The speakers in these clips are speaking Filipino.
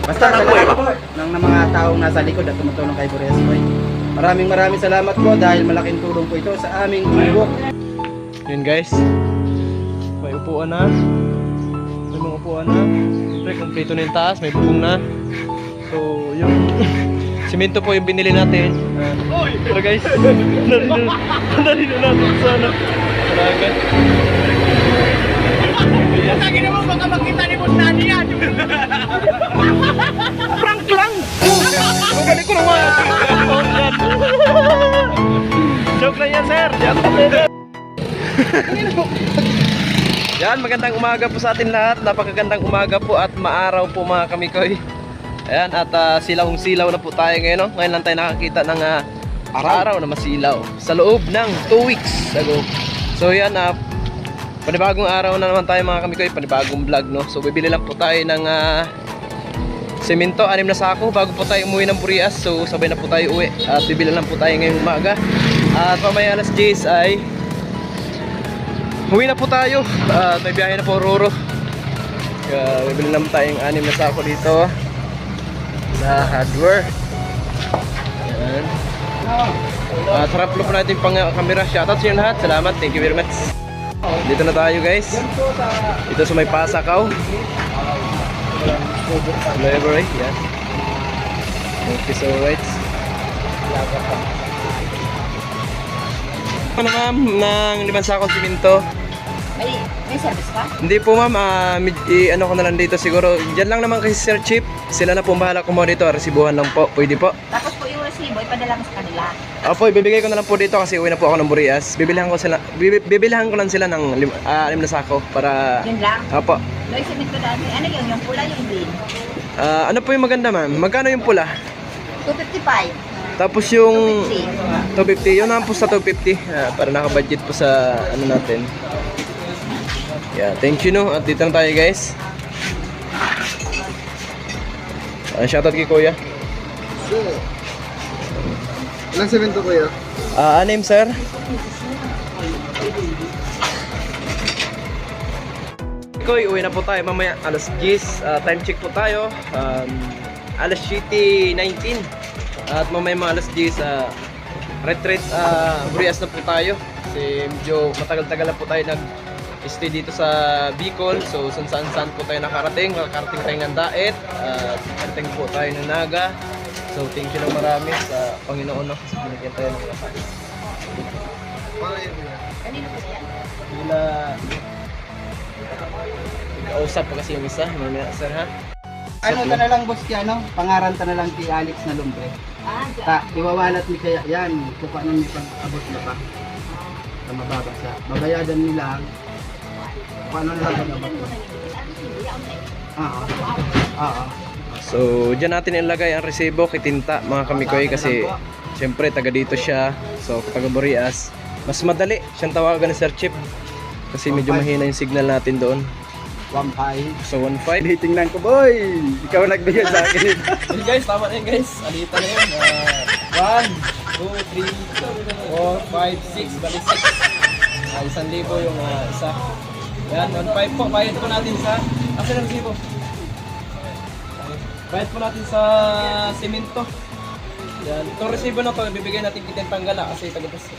Basta salamat po ng mga taong nasa likod at tumutulong kay Burias Boy. Maraming salamat po dahil malaking tulong po ito sa aming ubok. Yun guys, may upuan na. May mga upuan na. Siyempre, kompleto na yung taas, may bubong na. So, yung simento po yung binili natin. Pero guys, nandali na natin sana. Talaga. Lagi naman baka makita ni Bustani yan. Prank lang! Balik ko naman! Joke lang yan, sir! Yan, magandang umaga po sa atin lahat. Napakagandang umaga po at maaraw po mga kamikoy. Ayan, at silawong-silaw na po tayo ngayon. No? Ngayon lang tayo nakakita ng araw na masilaw sa loob ng 2 weeks ago. So yan, panibagong araw na naman tayo mga kamikoy, panibagong vlog, no? So bibili lang po tayo ng semento, 6 na sako bago po tayo umuwi ng Burias. So sabay na po tayo uwi at bibili lang po tayo ngayong umaga. At mamaya alas 10 ay uwi na po tayo. May biyahe na po Roro. Bibili lang tayo ng 6 na sako dito sa hardware. Ayan. Sarap po natin pang camera. Shoutout sa inyo lahat, salamat, thank you very much. Dito na tayo guys. Dito sa may Pasakaw. Library, yan. Okay, so right. Ano ma'am, ng 5 sakong simento? May service ka? Hindi po ma'am, ano ko na lang dito siguro. Diyan lang naman kasi Sir Chip. Sila na po bahala kumuha dito, resibuhan lang po. Pwede po. Tapos po yung resibo, ipadala mo sa kanila. Opo, ibibigay ko na lang po dito kasi uwi na po ako ng Burias. Bibilihan ko lang sila ng 6 na sako para... Yun lang? Opo. Loy, cement ko dami. Ano yun? Yung pula, yung green? Ano po yung maganda ma'am? Magkano yung pula? 255. Tapos yung 250. 250, yun naman po sa 250 para naka-budget po sa ano natin. Yeah, thank you no. At dito na tayo guys. Shoutout kay Kuya. Ilang semento kuya? 6 sir. Koy, uwi na po tayo mamaya alas 10. Time check po tayo. Alas 7:19. At mamaya mga alas 10 retreat Burias na po tayo. Kasi medyo matagal-tagal na po tayo nag-stay dito sa Bicol. So saan po tayo nakarating. Nakarating tayo ng Daet. Nakarating po tayo ng Naga. So thank you na marami sa Panginoon no, kasi binigyan tayo ng lakas. Kanino po yan? Bila nag-ausap pa kasi yung isa. Mamaya sir ha. Ano ta na lang boss kaya no? Pangaran ta na lang kay Alex na lumbre. Iwawalat ni kaya yan. Kupa na may pag-abot na pa. Na mababasa. Babayadan nila. Paano na lang abot mo? Oo. So dyan natin ilagay ang resibo kay Tinta mga kamikoy kasi syempre taga dito siya. So taga Burias. Mas madali siyang tawagan ni Sir Chip kasi medyo mahina yung signal natin doon. 1.5. So 1.5. Tingnan ko boy. Ikaw nagbigay sa akin. Hey guys, tama na yun guys. Alita na yun. 1, 2, 3, 4, 5, 6. Bali 6. 1,000 yung isa. Yan, 1.5 po. Bayad po natin sa... Asa na resibo? Bayad po natin sa semento. Yan. Itong resibo na to, bibigay natin kitang tanggala kasi taga-tas.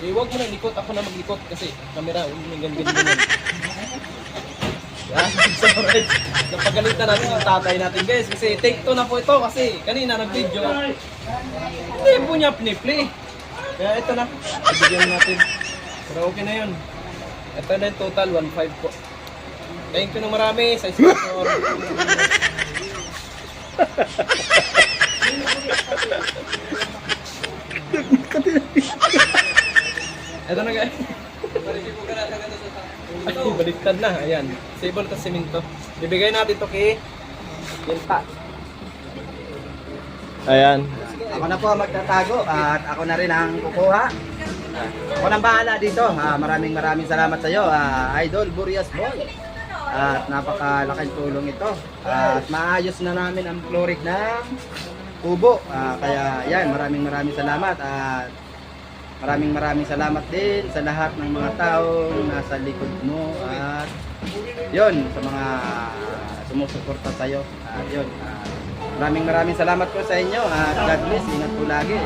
Huwag mo na likot. Ako na maglikot kasi camera. Ganyan. Yan. So right. Napagalitan natin yung tatay natin guys. Kasi take 2 na po ito kasi kanina nag-video. Hindi po niya piniplay. Kaya ito na. Bibigyan natin. Pero okay na yun. Ito na yung total 1.5 po. Thank you na marami sa sponsor. Ito na guys. Ay, baliktad na. Ayan. Sable ito semento. Bibigay natin ito kay Tinta. Ayan. Ako na po ang magtatago at ako na rin ang kukuha. Ako nang bahala dito. Maraming salamat sa iyo, Idol Burias Boy. At napakalaking tulong ito. At maayos na namin ang flooring ng kubo. Kaya yan, maraming salamat. At maraming salamat din sa lahat ng mga taong nasa likod mo. At yun, sa mga sumusuporta sa iyo. At yun, Maraming salamat po sa inyo at God bless. Ingat po lagi.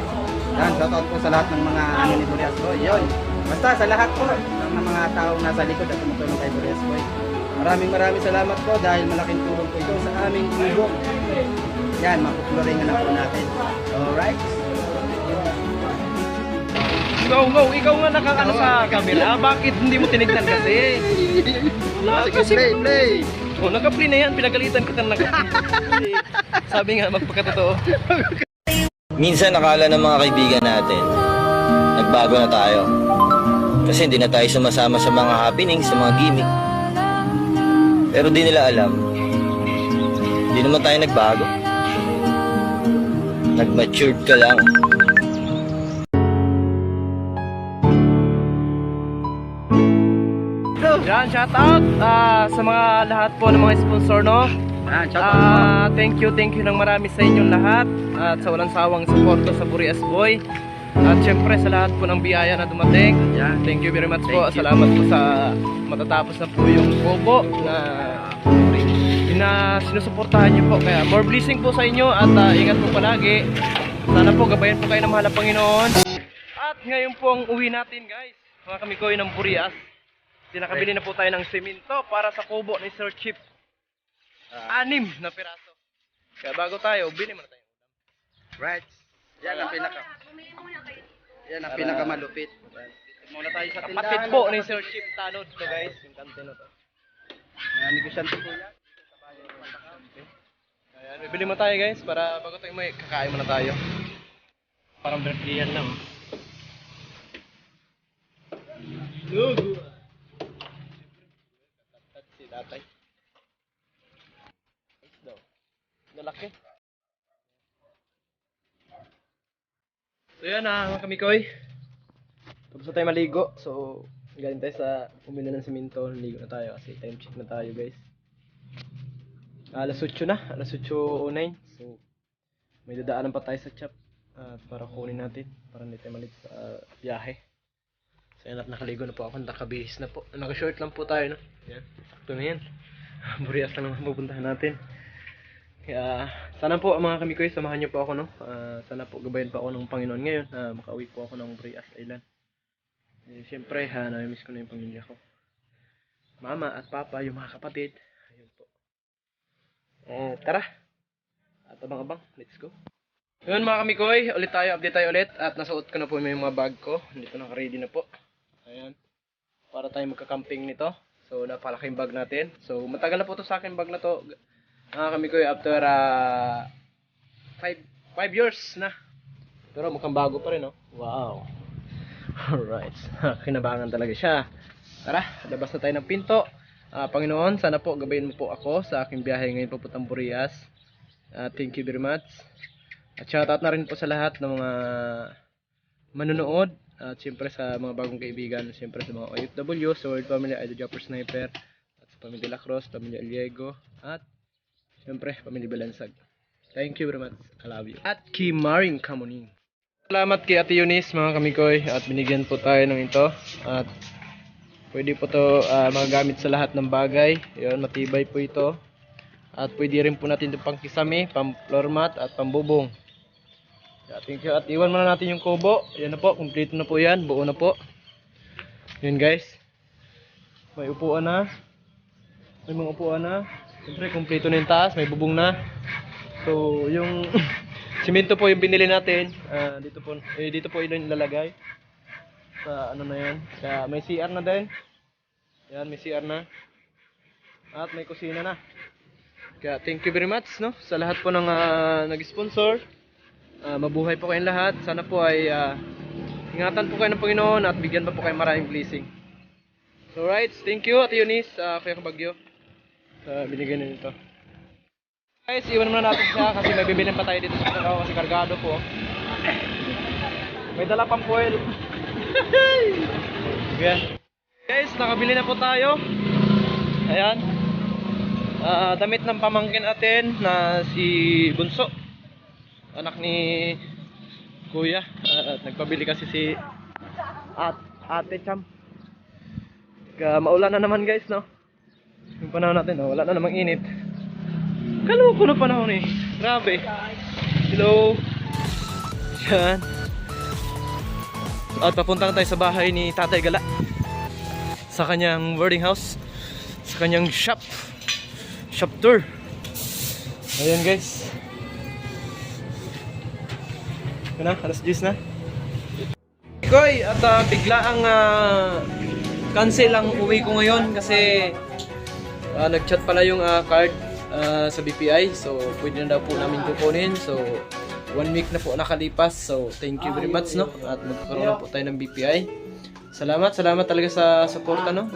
Yan, shoutout po sa lahat ng mga ni Burias Boy. Yun. Basta sa lahat po ng mga taong nasa likod at tumutulong kay Burias Boy. Maraming salamat po dahil malaking tulong po ito sa aming grupo. Yan, mapuploringan na po natin. Alright? Go, ikaw nga nakakano sa camera. Bakit hindi mo tinignan kasi? Wala Sige, play! Oh, naka-play na yan. Pinagalitan kita na naka-play. Sabi nga, magpakatotoo. Minsan nakala ng mga kaibigan natin, nagbago na tayo. Kasi hindi na tayo sumasama sa mga happenings, sa mga gimmick. Pero di nila alam, hindi naman tayo nagbago. Nag-matured ka lang. Yan, shoutout sa mga lahat po ng mga sponsor, no? Yan, shoutout po. Thank you ng marami sa inyong lahat at sa walang sawang suporto sa Burias Boy. At syempre sa lahat po ng biyaya na dumating. Yan. Thank you very much Thank po. you. Salamat po sa matatapos na po yung kubo na sinusuportahan niyo po. Kaya more blessing po sa inyo at ingat po palagi. Sana po gabayan po kayo ng mahal na Panginoon. At ngayon po ang uwi natin, guys. Mga kamikoy ng Burias. Nakabili na po tayo ng semento para sa kubo ni Sir Chip. 6 na piraso. Kaya bago tayo, bili muna tayo. Right. Yan ang pinakamalupit. Dito muna tayo sa tindahan. Kapatid po ni Sir Chip Tanod to, guys. Yung kante na to. Negosyante po yan. Ayan, bibili mo tayo, guys, para bago tayo may kakain muna tayo. Parang birthday yan lang. Lugo. Si tatay. Daw. Nalaki. So yan mga kamikoy. Tapos na tayo maligo. So galing tayo sa umili ng simento. Ligo na tayo kasi time check na tayo, guys. Alas 8 na. Alas 8:09. So may dadaanan pa tayo sa chop para kunin natin. Para hindi tayo malit sa biyahe. So yan at nakaligo na po ako. Nakabihis na po. Naka-short lang po tayo, no? Yan. Sakto na yan. Burias lang naman pupuntahan natin. Kaya sana po mga kamikoy, samahan niyo po ako, no? Sana po gabayan pa ako ng Panginoon ngayon. Makauwi po ako ng Burias Island. Siyempre, nami-miss ko na yung pamilya ko. Mama at papa, yung mga kapatid. Ayun po. Tara. At abang-abang. Let's go. Yun mga kamikoy, update tayo ulit. At nasuot ko na po yung mga bag ko. Dito naka-ready na po. Ayan. Para tayo magka-camping nito. So, napalaking bag natin. So, matagal na po to sa akin bag na to. Mga kamikoy, after 5 years na. Pero mukhang bago pa rin, no? Wow. Alright. Kinabangan talaga siya. Tara, labas na tayo ng pinto. Panginoon, sana po gabayin mo po ako sa aking biyahe ngayon papuntang Burias. Thank you very much. At shoutout na rin po sa lahat ng mga manonood. At siyempre sa mga bagong kaibigan. Siyempre sa mga OFW, Sword Family, Idol Jumper Sniper. At sa Pamilya Lacrosse, Pamilya Eliego. At siyempre, Pamilya Balansag. Thank you very much. I love you. At Kimaring Kamuning. Salamat kay Ate Eunice mga kamikoy. At binigyan po tayo ng ito. At pwede po ito magagamit sa lahat ng bagay. Yun, matibay po ito. At pwede rin po natin ito pang kisame, pang floor mat at pambubong. Thank you. At iwan muna natin yung kubo. Yan na po, complete na po yan. Buo na po. Yun guys. May upuan na. May mga upuan na. Siyempre, kompleto na yung taas. May bubong na. So, yung simento po yung binili natin. Dito po yung ilalagay. Sa ano na yan. Kaya may CR na din. Yan, may CR na. At may kusina na. Kaya thank you very much, no, sa lahat po ng nag-sponsor. Mabuhay po kayong lahat. Sana po ay ingatan po kayo ng Panginoon at bigyan pa po kayo maraming blessing. So right, thank you Ate Eunice, Kuya Kabagyo, sa binigyan nito. Guys, iwan muna natin siya kasi may bibilin pa tayo dito sa Cacao kasi kargado po. May dala pang foil. Okay. Guys, nakabili na po tayo. Ayan. Damit ng pamangkin natin na si Bunso. Anak ni Kuya. At nagpabili kasi si Ate Cham. Maulan na naman guys, no? Yung panahon natin, wala na namang init. Kala mo puno panahon eh. Grabe. Hello. Yan. At papunta na tayo sa bahay ni Tatay Gala. Sa kanyang boarding house. Sa kanyang shop. Shop tour. Ayan guys. Yan na, alas 10 na. Koy, at bigla ang cancel ang uwi ko ngayon kasi nag-chat pala yung card sa BPI, so pwede na daw po namin kukunin. So 1 week na po nakalipas, so thank you very much, no? At magkakaroon na po tayo ng BPI. Salamat talaga sa support, no?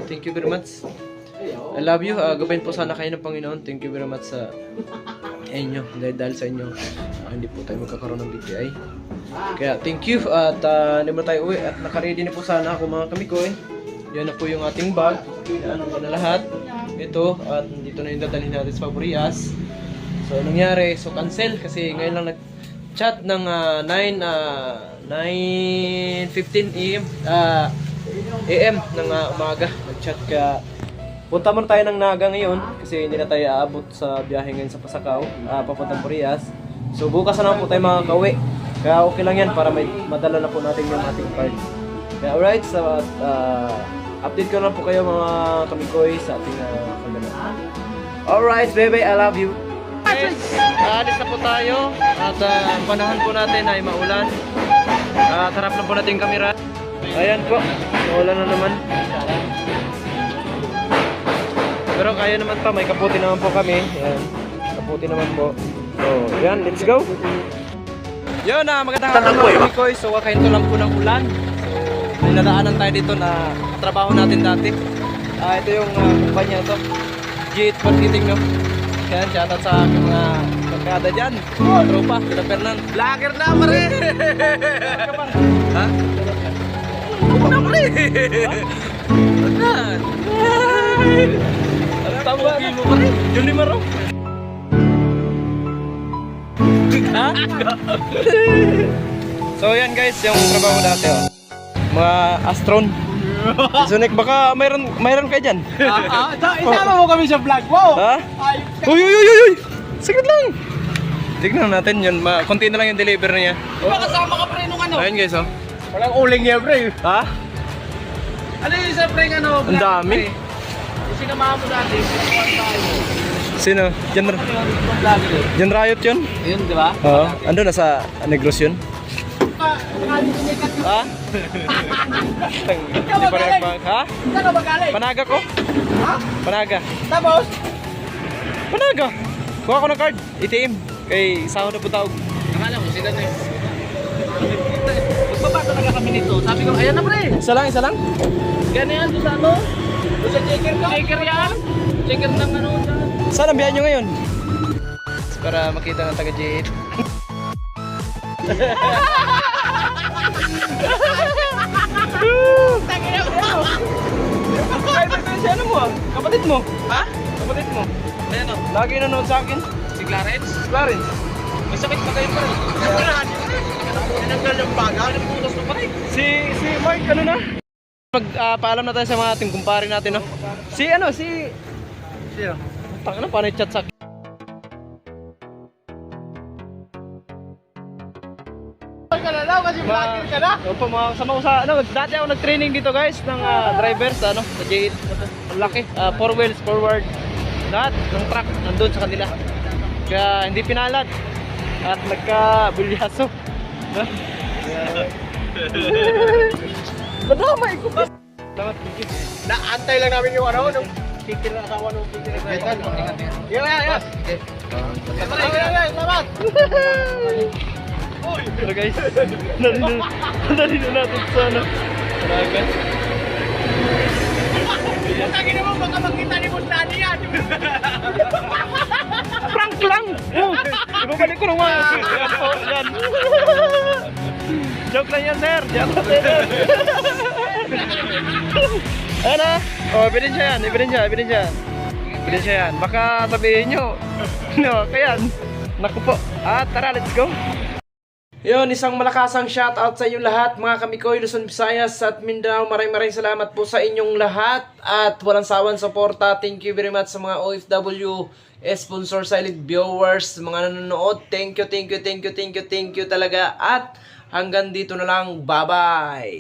Thank you very much. I love you. Gabayin po sana kayo ng Panginoon. Thank you very much sa inyo. Dahil sa inyo, hindi po tayo magkakaroon ng BPI. Kaya thank you. At hindi mo tayo uwi. At nakaready na po sana ako mga kamikoy. Yan na po yung ating bag. Yan na lahat. Ito. At dito na yung dadalhin natin sa Faburias. So nangyari, so cancel. Kasi ngayon lang nag-chat ng 9:15 AM ng umaga. Nag-chat ka. Punta muna tayo ng Naga ngayon kasi hindi na tayo aabot sa biyahe ngayon sa Pasakaw, papuntang Burias. So bukas na naman po tayo makakauwi. Kaya okay lang yan para madala na po natin yung ating card. Kaya alright, so update ko na po kayo mga kamikoy sa ating kagana. Alright, baby, I love you. Guys, alis na po tayo at panahon po natin ay maulan. Harap na po natin yung camera. Ayan po, maulan na naman. Pero kaya naman pa, may kaputi naman po kami. Yan, kaputi naman po. So, yan, let's go. Yun na, magandang hapon mga kamikoy. So, kakahinto lang po ng ulan. So, may nadaanan tayo dito na trabaho natin dati. Ito yung kumpanya ito. G8 Marketing, no? Yan, shoutout sa aking mga pagkada dyan. Tropa, Tila Fernan. Vlogger na, pare! Ha? Buko na, pare! Ano? Tawagin mo pa rin. Yung 5 raw. Ha? So yan guys, yung trabaho dati mga astron. Sonic, baka mayroon kayo dyan. Isama mo kami sa vlog mo. Ha? Uy! Saglit lang. Tignan natin yun. Konti na lang yung deliver niya. Kasama ka pre nung ano. Ayun guys, oh. Walang uling niya pre. Ha? Ano yung isa pre ano? Ang dami. Sinamahan mo dati. Sino? Jan Riot yun? Yun, di ba? Oo. Ando na sa Negros yun? Ha? Hindi pa rin mag... Ha? Saan ka ba galing? Panaga ko? Ha? Panaga. Tapos? Panaga. Kuha ko ng card. ATM. Kay sahod na po tawag. Akala mo sila na yun. Magbaba talaga kami nito. Sabi ko, ayan na pre. Isa lang? Ganyan, doon sa ano? Doon sa checker ka? Checker yan? Checker ng ano dyan? Saan ang biyahe nyo ngayon? Para makita ng taga-J8. Tangina mo! Si ano mo? Kapatid mo? Ha? Kapatid mo? Ayan o. Lagi nanood sa akin. Si Clarence? Clarence. May sakit pa kayo pa rin. Tinanggal yung baga. Ano yung putos mo pa rin? Si Mark, ano na? Paalam na tayo sa mga ating kumpare natin, no? Sino? Tanga na, paano i-chat sa akin? Ka na lang kasi vlogger ka na. Opo, sama ko sa, dati ako nag-training dito guys, ng driver sa, sa J8. Ang laki, 4 wheels, forward. Lahat ng truck, nandun sa kanila. Kaya hindi pinalad. At nagka-bulyaso. Madamay ko pa. Salamat, thank you. Naantay lang namin yung ano, nung titil na asawa nung titil na ito. Yan. Salamat. Pero guys, nadali na natin sa ano. Talaga. Tangin naman, baka makita ni Boss Nani yan. Prank lang! Oh, ibabalik ko naman. Yan po, yan. Joke lang yan, sir. Joke lang yan. Ano? Oh, ebidensya yan. Ebidensya yan. Baka sabihin nyo. No, kaya. Naku po. Tara, let's go. Yun, isang malakasang shoutout sa inyong lahat, mga kamikoy, Luzon, Visayas at Mindanao. Maraming salamat po sa inyong lahat at walang sawang suporta. Thank you very much sa mga OFW, sponsor, silent viewers, mga nanonood. Thank you talaga. At hanggang dito na lang. Bye-bye!